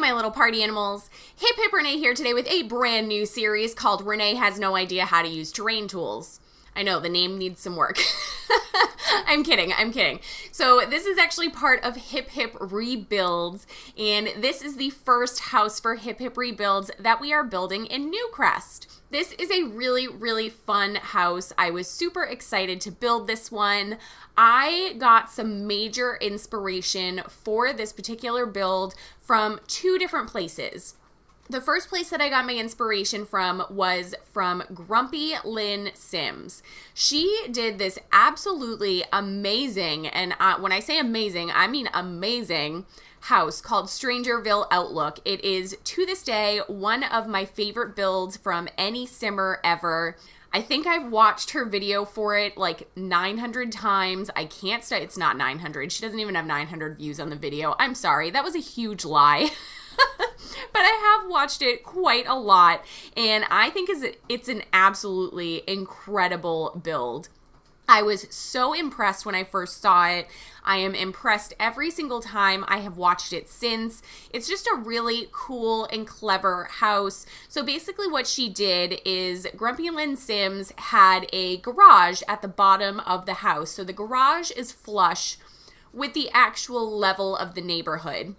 my little party animals. Hiphiprenee here today with a brand new series called Renee Has No Idea How to Use Terrain Tools. I know, the name needs some work. I'm kidding. So this is actually part of hiphiprebuilds, and this is the first house for hiphiprebuilds that we are building in Newcrest. This is a really fun house. I was super excited to build this one. I got some major inspiration for this particular build from two different places. The first place that I got my inspiration from was from GrumpyLynnSims. She did this absolutely amazing, and when I say amazing, I mean amazing, house called Strangerville Outlook. It is, to this day, one of my favorite builds from any simmer ever. I think I've watched her video for it like 900 times. I can't say it's not 900. She doesn't even have 900 views on the video. I'm sorry. That was a huge lie. But I have watched it quite a lot, and I think it's an absolutely incredible build. I was so impressed when I first saw it. I am impressed every single time I have watched it since. It's just a really cool and clever house. So basically what she did is GrumpyLynnSims had a garage at the bottom of the house. So the garage is flush with the actual level of the neighborhood.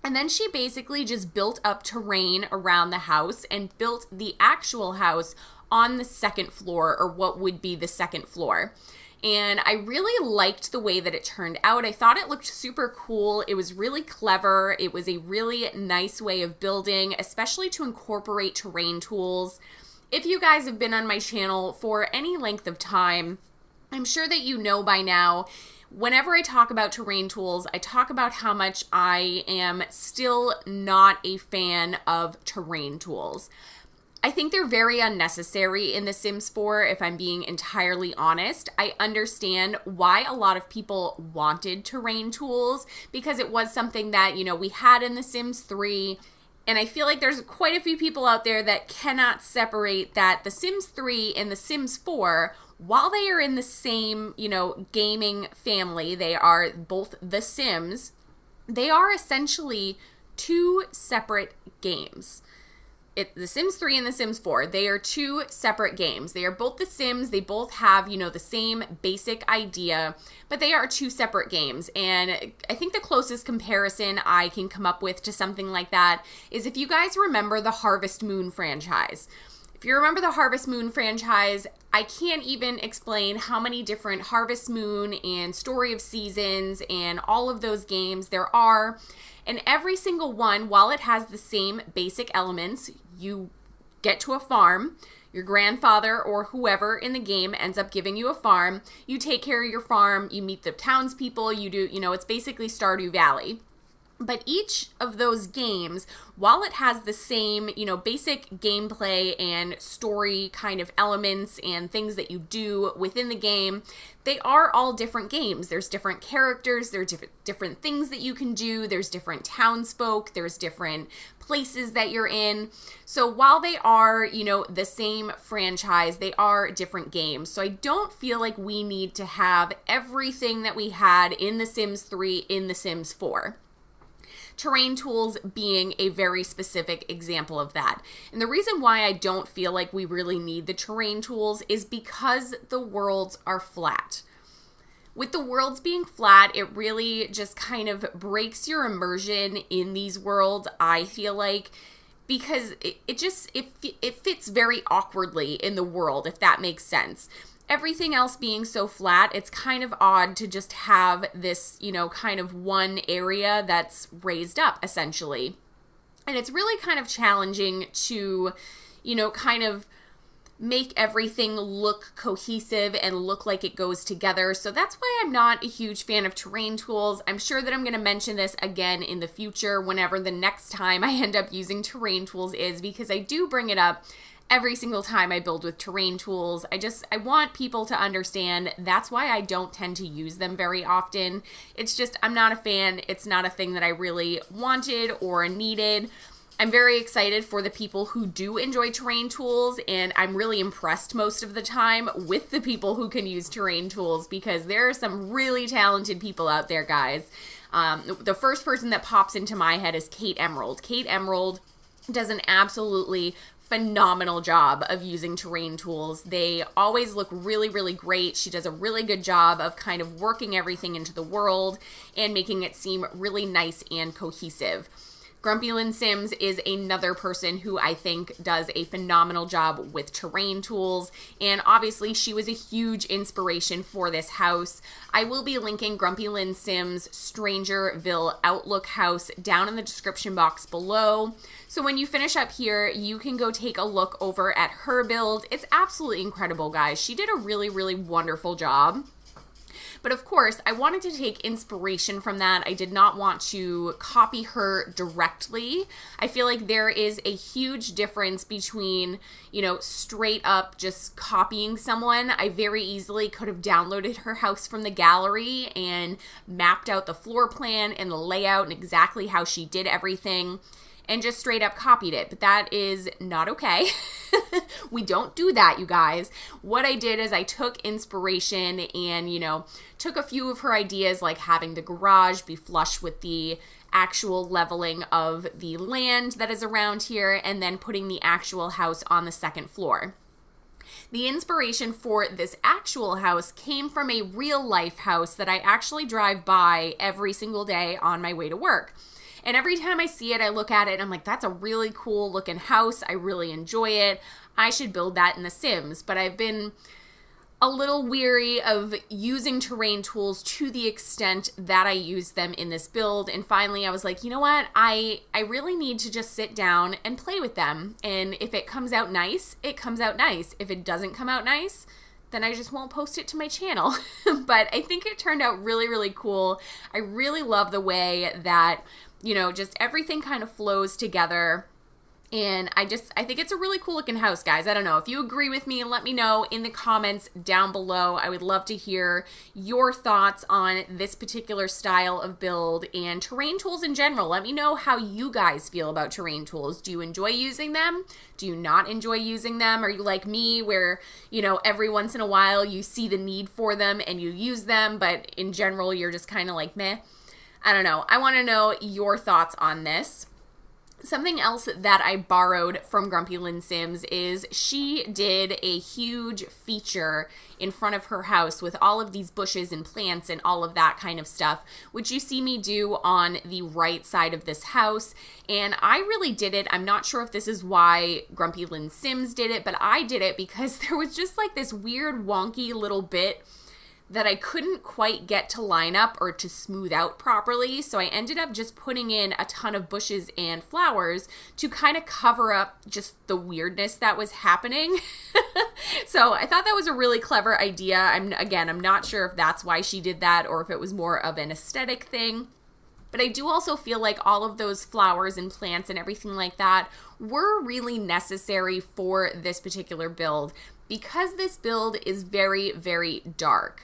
And then she basically just built up terrain around the house and built the actual house on the second floor, or what would be the second floor. And I really liked the way that it turned out. I thought it looked super cool. It was really clever. It was a really nice way of building, especially to incorporate terrain tools. If you guys have been on my channel for any length of time, I'm sure that you know by now, whenever I talk about terrain tools, I talk about how much I am still not a fan of terrain tools. I think they're very unnecessary in The Sims 4, if I'm being entirely honest. I understand why a lot of people wanted terrain tools, because it was something that, we had in The Sims 3. And I feel like there's quite a few people out there that cannot separate that The Sims 3 and The Sims 4, while they are in the same, gaming family, they are both The Sims, they are essentially two separate games. The Sims 3 and The Sims 4, they are two separate games. They are both The Sims. They both have, the same basic idea, but they are two separate games. And I think the closest comparison I can come up with to something like that is if you guys remember the Harvest Moon franchise. If you remember the Harvest Moon franchise, I can't even explain how many different Harvest Moon and Story of Seasons and all of those games there are. And every single one, while it has the same basic elements, you get to a farm, your grandfather or whoever in the game ends up giving you a farm, you take care of your farm, you meet the townspeople, you do, it's basically Stardew Valley. But each of those games, while it has the same, basic gameplay and story kind of elements and things that you do within the game, they are all different games. There's different characters, there's different things that you can do, there's different townsfolk, there's different places that you're in. So while they are, the same franchise, they are different games. So I don't feel like we need to have everything that we had in The Sims 3 in The Sims 4. Terrain tools being a very specific example of that. And the reason why I don't feel like we really need the terrain tools is because the worlds are flat. With the worlds being flat, it really just kind of breaks your immersion in these worlds, I feel like, because it fits very awkwardly in the world, if that makes sense. Everything else being so flat, it's kind of odd to just have this, kind of one area that's raised up, essentially. And it's really kind of challenging to, kind of make everything look cohesive and look like it goes together. So that's why I'm not a huge fan of terrain tools. I'm sure that I'm going to mention this again in the future whenever the next time I end up using terrain tools is, because I do bring it up every single time I build with terrain tools. I want people to understand that's why I don't tend to use them very often. It's just, I'm not a fan. It's not a thing that I really wanted or needed. I'm very excited for the people who do enjoy terrain tools, and I'm really impressed most of the time with the people who can use terrain tools, because there are some really talented people out there, guys. The first person that pops into my head is Kate Emerald. Kate Emerald does an absolutely phenomenal job of using terrain tools. They always look really, really great. She does a really good job of kind of working everything into the world and making it seem really nice and cohesive. GrumpyLynnSims is another person who I think does a phenomenal job with terrain tools, and obviously she was a huge inspiration for this house. I will be linking GrumpyLynnSims' Strangerville Outlook house down in the description box below. So when you finish up here, you can go take a look over at her build. It's absolutely incredible, guys. She did a really, really wonderful job. But of course, I wanted to take inspiration from that. I did not want to copy her directly. I feel like there is a huge difference between, straight up just copying someone. I very easily could have downloaded her house from the gallery and mapped out the floor plan and the layout and exactly how she did everything and just straight up copied it. But that is not okay. We don't do that, you guys. What I did is I took inspiration and, took a few of her ideas, like having the garage be flush with the actual leveling of the land that is around here, and then putting the actual house on the second floor. The inspiration for this actual house came from a real life house that I actually drive by every single day on my way to work. And every time I see it, I look at it and I'm like, that's a really cool looking house. I really enjoy it. I should build that in The Sims. But I've been a little weary of using terrain tools to the extent that I use them in this build. And finally, I was like, you know what? I really need to just sit down and play with them. And if it comes out nice, it comes out nice. If it doesn't come out nice, then I just won't post it to my channel. But I think it turned out really, really cool. I really love the way that just everything kind of flows together. And I think it's a really cool looking house, guys. I don't know if you agree with me. Let me know in the comments down below. I would love to hear your thoughts on this particular style of build and terrain tools in general. Let me know how you guys feel about terrain tools. Do you enjoy using them? Do you not enjoy using them? Are you like me where, every once in a while you see the need for them and you use them, but in general you're just kind of like, meh? I don't know. I want to know your thoughts on this. Something else that I borrowed from GrumpyLynnSims is she did a huge feature in front of her house with all of these bushes and plants and all of that kind of stuff, which you see me do on the right side of this house. And I really did it. I'm not sure if this is why GrumpyLynnSims did it, but I did it because there was just like this weird wonky little bit that I couldn't quite get to line up or to smooth out properly. So I ended up just putting in a ton of bushes and flowers to kind of cover up just the weirdness that was happening. So I thought that was a really clever idea. I'm not sure if that's why she did that or if it was more of an aesthetic thing. But I do also feel like all of those flowers and plants and everything like that were really necessary for this particular build because this build is very, very dark.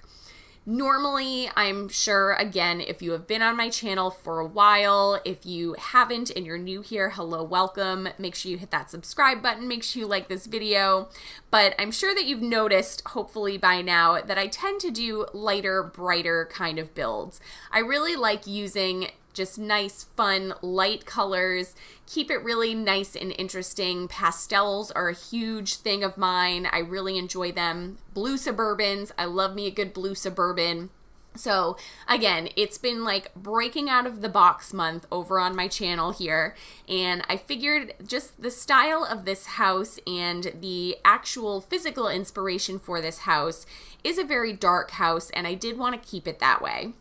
Normally, I'm sure, again, if you have been on my channel for a while, if you haven't and you're new here, hello, welcome. Make sure you hit that subscribe button. Make sure you like this video. But I'm sure that you've noticed, hopefully by now, that I tend to do lighter, brighter kind of builds. I really like using just nice, fun, light colors. Keep it really nice and interesting. Pastels are a huge thing of mine. I really enjoy them. Blue Suburbans. I love me a good blue Suburban. So again, it's been like breaking out of the box month over on my channel here. And I figured just the style of this house and the actual physical inspiration for this house is a very dark house, and I did want to keep it that way.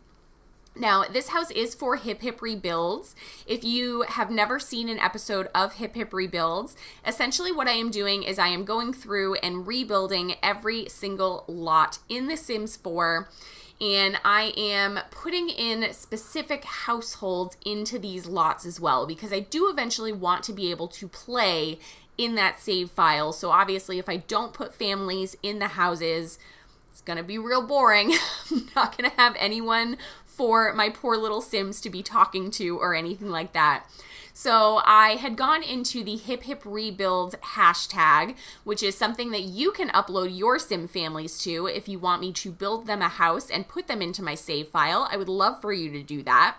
Now, this house is for hiphiprebuilds. If you have never seen an episode of hiphiprebuilds, essentially what I am doing is I am going through and rebuilding every single lot in The Sims 4, and I am putting in specific households into these lots as well, because I do eventually want to be able to play in that save file. So obviously, if I don't put families in the houses, it's going to be real boring. I'm not going to have anyone for my poor little Sims to be talking to or anything like that. So I had gone into the hiphiprebuilds hashtag, which is something that you can upload your Sim families to if you want me to build them a house and put them into my save file. I would love for you to do that.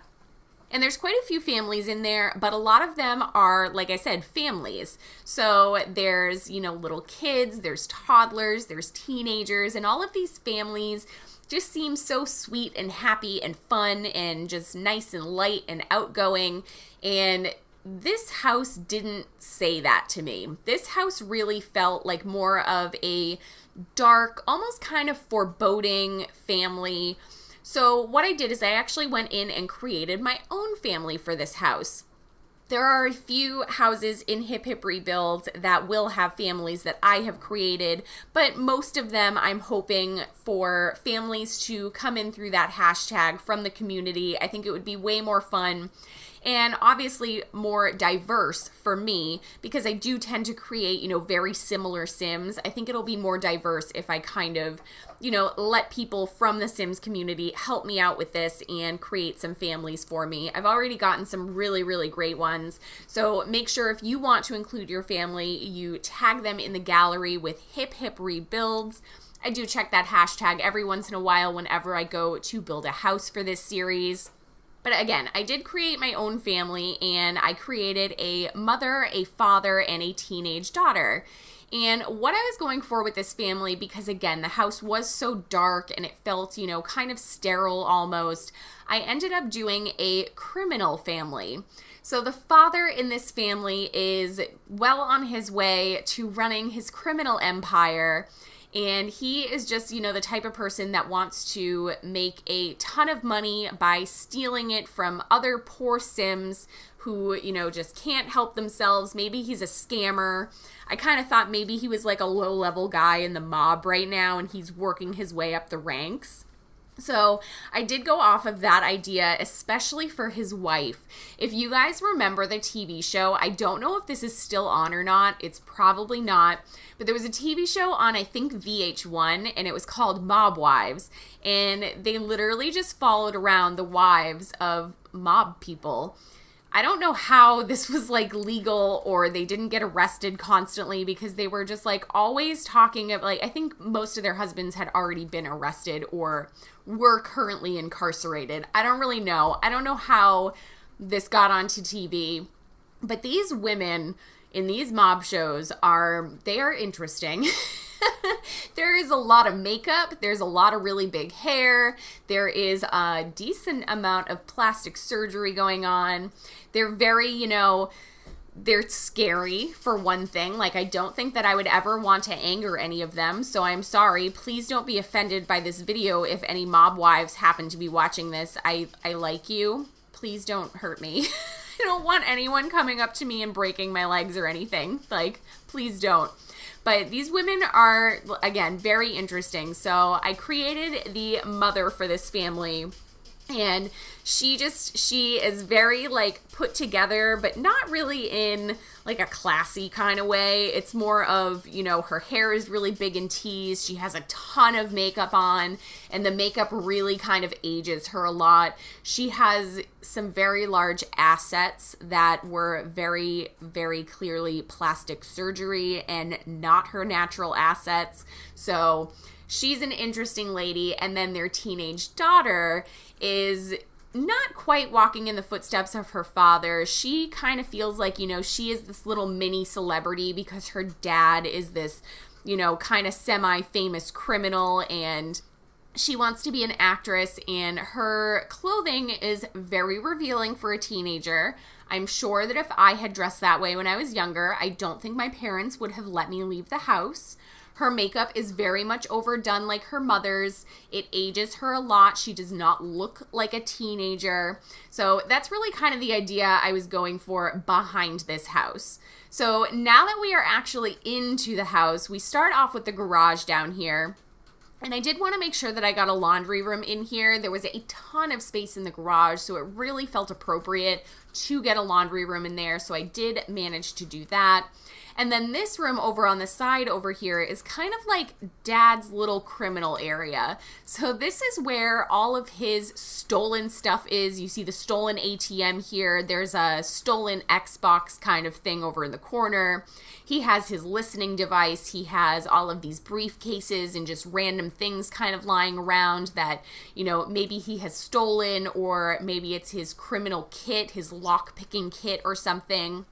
And there's quite a few families in there, but a lot of them are, like I said, families. So there's, little kids, there's toddlers, there's teenagers, and all of these families just seem so sweet and happy and fun and just nice and light and outgoing. And this house didn't say that to me. This house really felt like more of a dark, almost kind of foreboding family. So what I did is I actually went in and created my own family for this house. There are a few houses in Rebuilds that will have families that I have created, but most of them I'm hoping for families to come in through that hashtag from the community. I think it would be way more fun and obviously more diverse for me because I do tend to create, very similar Sims. I think it'll be more diverse if I kind of, let people from the Sims community help me out with this and create some families for me. I've already gotten some really, really great ones. So make sure if you want to include your family, you tag them in the gallery with hiphiprebuilds. I do check that hashtag every once in a while whenever I go to build a house for this series. But again, I did create my own family, and I created a mother, a father, and a teenage daughter. And what I was going for with this family, because again, the house was so dark and it felt, kind of sterile almost, I ended up doing a criminal family. So the father in this family is well on his way to running his criminal empire. And he is just, the type of person that wants to make a ton of money by stealing it from other poor Sims who, just can't help themselves. Maybe he's a scammer. I kind of thought maybe he was like a low-level guy in the mob right now and he's working his way up the ranks. So I did go off of that idea, especially for his wife. If you guys remember the TV show, I don't know if this is still on or not. It's probably not. But there was a TV show on, I think, VH1, and it was called Mob Wives. And they literally just followed around the wives of mob people. I don't know how this was like legal or they didn't get arrested constantly because they were just like always talking of I think most of their husbands had already been arrested or were currently incarcerated. I don't really know. I don't know how this got onto TV, but these women in these mob shows are interesting. There is a lot of makeup. There's a lot of really big hair. There is a decent amount of plastic surgery going on. They're very, they're scary for one thing. I don't think that I would ever want to anger any of them. So I'm sorry. Please don't be offended by this video if any mob wives happen to be watching this. I like you. Please don't hurt me. I don't want anyone coming up to me and breaking my legs or anything. Please don't. But these women are, again, very interesting. So I created the mother for this family. And she is very put together, but not really in a classy kind of way. It's more of, her hair is really big and teased. She has a ton of makeup on and the makeup really kind of ages her a lot. She has some very large assets that were very, very clearly plastic surgery and not her natural assets. So she's an interesting lady. And then their teenage daughter is not quite walking in the footsteps of her father. She kind of feels like, she is this little mini celebrity because her dad is this, kind of semi-famous criminal and she wants to be an actress and her clothing is very revealing for a teenager. I'm sure that if I had dressed that way when I was younger, I don't think my parents would have let me leave the house. Her makeup is very much overdone like her mother's. It ages her a lot. She does not look like a teenager. So that's really kind of the idea I was going for behind this house. So now that we are actually into the house, we start off with the garage down here. And I did want to make sure that I got a laundry room in here. There was a ton of space in the garage, so it really felt appropriate to get a laundry room in there. So I did manage to do that. And then this room over on the side over here is kind of like Dad's little criminal area. So this is where all of his stolen stuff is. You see the stolen ATM here. There's a stolen Xbox kind of thing over in the corner. He has his listening device. He has all of these briefcases and just random things kind of lying around that, maybe he has stolen, or maybe it's his criminal kit, his lock-picking kit or something.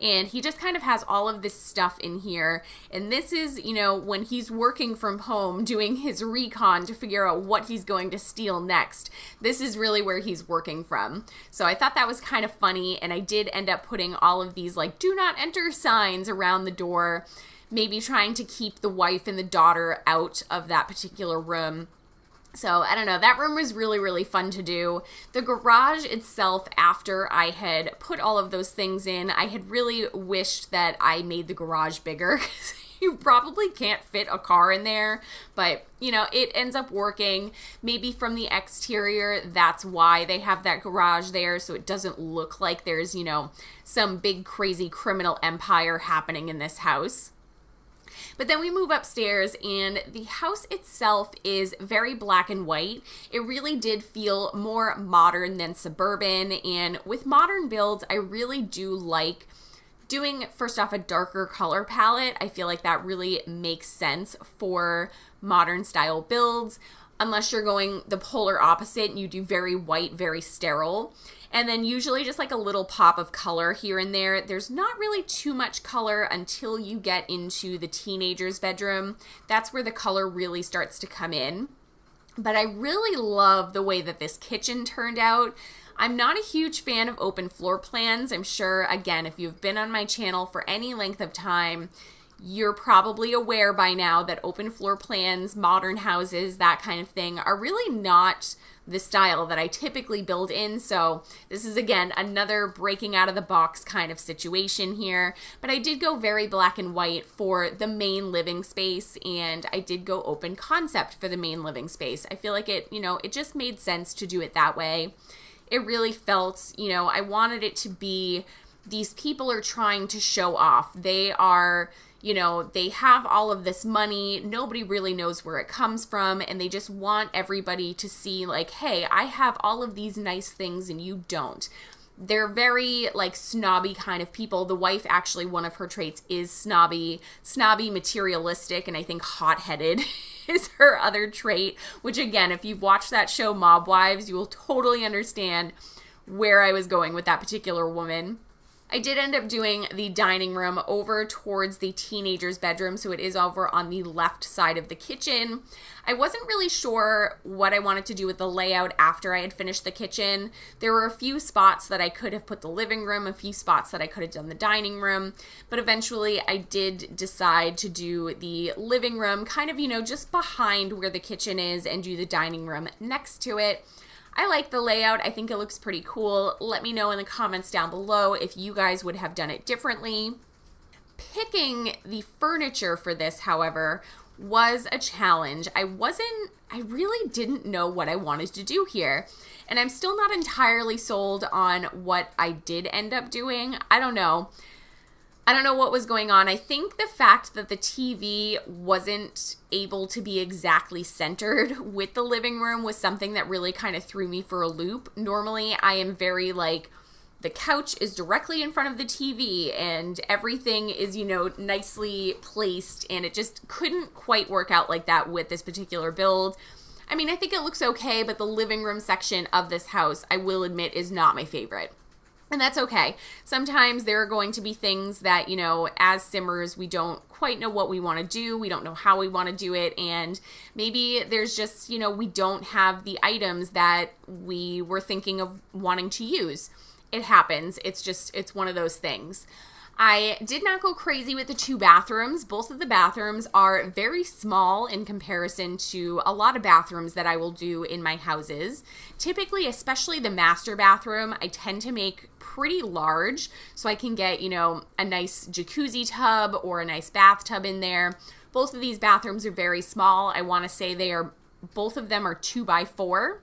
And he just kind of has all of this stuff in here. And this is, when he's working from home doing his recon to figure out what he's going to steal next. This is really where he's working from. So I thought that was kind of funny. And I did end up putting all of these like do not enter signs around the door, maybe trying to keep the wife and the daughter out of that particular room. So, I don't know, that room was really, really fun to do. The garage itself, after I had put all of those things in, I had really wished that I made the garage bigger. You probably can't fit a car in there, but, it ends up working. Maybe from the exterior, that's why they have that garage there, so it doesn't look like there's, some big, crazy criminal empire happening in this house. But then we move upstairs, and the house itself is very black and white. It really did feel more modern than suburban, and with modern builds, I really do like doing, first off, a darker color palette. I feel like that really makes sense for modern style builds, unless you're going the polar opposite and you do very white, very sterile. And then usually just like a little pop of color here and there. There's not really too much color until you get into the teenager's bedroom. That's where the color really starts to come in. But I really love the way that this kitchen turned out. I'm not a huge fan of open floor plans. I'm sure, again, if you've been on my channel for any length of time, you're probably aware by now that open floor plans, modern houses, that kind of thing are really not the style that I typically build in. So this is, again, another breaking out of the box kind of situation here. But I did go very black and white for the main living space, and I did go open concept for the main living space. I feel like it just made sense to do it that way. It really felt, I wanted it to be, these people are trying to show off. They are, they have all of this money. Nobody really knows where it comes from. And they just want everybody to see like, hey, I have all of these nice things and you don't. They're very like snobby kind of people. The wife, actually, one of her traits is snobby, materialistic, and I think hot-headed is her other trait, which again, if you've watched that show Mob Wives, you will totally understand where I was going with that particular woman. I did end up doing the dining room over towards the teenager's bedroom, so it is over on the left side of the kitchen. I wasn't really sure what I wanted to do with the layout after I had finished the kitchen. There were a few spots that I could have put the living room, a few spots that I could have done the dining room, but eventually I did decide to do the living room kind of, just behind where the kitchen is, and do the dining room next to it. I like the layout. I think it looks pretty cool. Let me know in the comments down below if you guys would have done it differently. Picking the furniture for this, however, was a challenge. I really didn't know what I wanted to do here. And I'm still not entirely sold on what I did end up doing. I don't know what was going on. I think the fact that the TV wasn't able to be exactly centered with the living room was something that really kind of threw me for a loop. Normally, I am very like, the couch is directly in front of the TV and everything is, nicely placed, and it just couldn't quite work out like that with this particular build. I mean, I think it looks okay, but the living room section of this house, I will admit, is not my favorite. And that's okay. Sometimes there are going to be things that, as simmers, we don't quite know what we want to do. We don't know how we want to do it. And maybe there's just, we don't have the items that we were thinking of wanting to use. It happens. It's one of those things. I did not go crazy with the two bathrooms. Both of the bathrooms are very small in comparison to a lot of bathrooms that I will do in my houses. Typically, especially the master bathroom, I tend to make pretty large so I can get, a nice jacuzzi tub or a nice bathtub in there. Both of these bathrooms are very small. I want to say both of them are 2x4.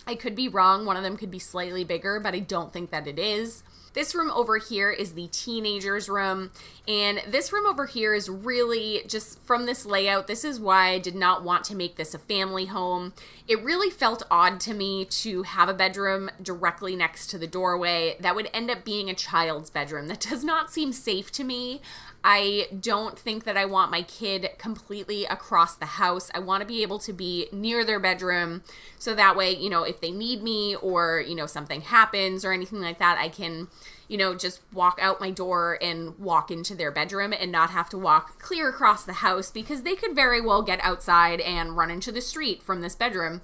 I could be wrong. One of them could be slightly bigger, but I don't think that it is. This room over here is the teenager's room, and this room over here is really just from this layout. This is why I did not want to make this a family home. It really felt odd to me to have a bedroom directly next to the doorway. That would end up being a child's bedroom. That does not seem safe to me. I don't think that I want my kid completely across the house. I want to be able to be near their bedroom so that way, if they need me or, something happens or anything like that, I can, just walk out my door and walk into their bedroom and not have to walk clear across the house because they could very well get outside and run into the street from this bedroom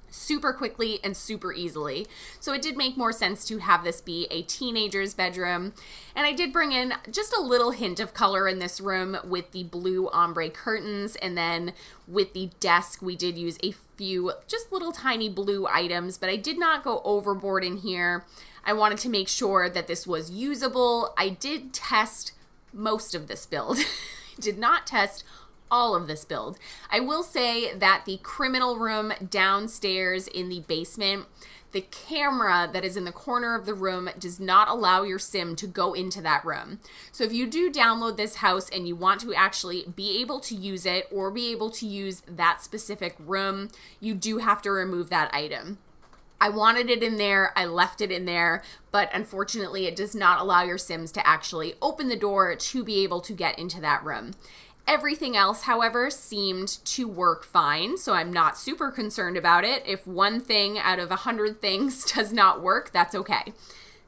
super quickly and super easily. So it did make more sense to have this be a teenager's bedroom. And I did bring in just a little hint of color in this room with the blue ombre curtains. And then with the desk, we did use a few just little tiny blue items, but I did not go overboard in here. I wanted to make sure that this was usable. I did test most of this build. Did not test all of this build. I will say that the criminal room downstairs in the basement, the camera that is in the corner of the room does not allow your sim to go into that room. So if you do download this house and you want to actually be able to use it or be able to use that specific room, you do have to remove that item. I wanted it in there, I left it in there, but unfortunately it does not allow your sims to actually open the door to be able to get into that room. Everything else, however, seemed to work fine, so I'm not super concerned about it. If one thing out of 100 things does not work, that's okay.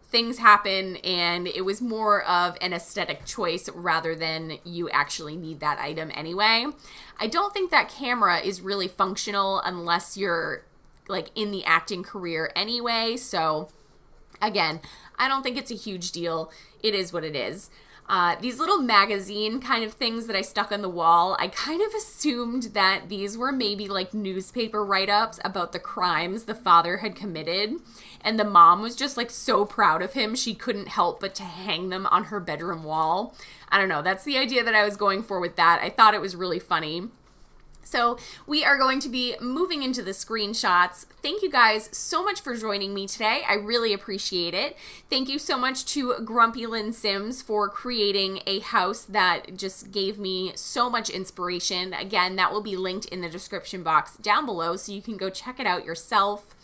Things happen, and it was more of an aesthetic choice rather than you actually need that item anyway. I don't think that camera is really functional unless you're in the acting career anyway, so again, I don't think it's a huge deal. It is what it is. These little magazine kind of things that I stuck on the wall, I kind of assumed that these were maybe newspaper write-ups about the crimes the father had committed. And the mom was just so proud of him, she couldn't help but to hang them on her bedroom wall. I don't know, that's the idea that I was going for with that. I thought it was really funny. So we are going to be moving into the screenshots. Thank you guys so much for joining me today. I really appreciate it. Thank you so much to GrumpyLynnSims for creating a house that just gave me so much inspiration. Again, that will be linked in the description box down below so you can go check it out yourself.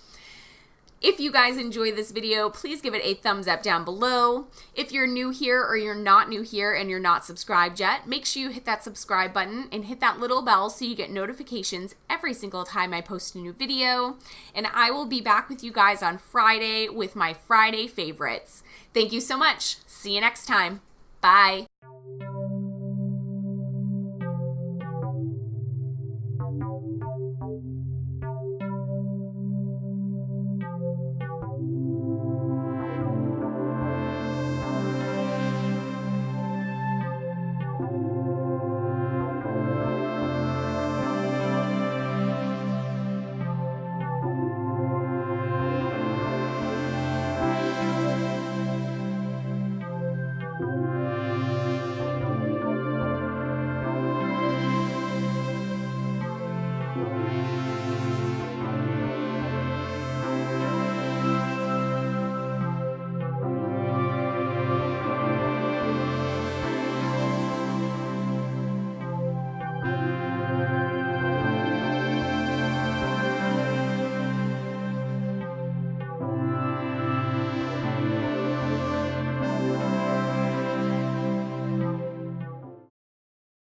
If you guys enjoyed this video, please give it a thumbs up down below. If you're new here or you're not new here and you're not subscribed yet, make sure you hit that subscribe button and hit that little bell so you get notifications every single time I post a new video. And I will be back with you guys on Friday with my Friday favorites. Thank you so much. See you next time. Bye.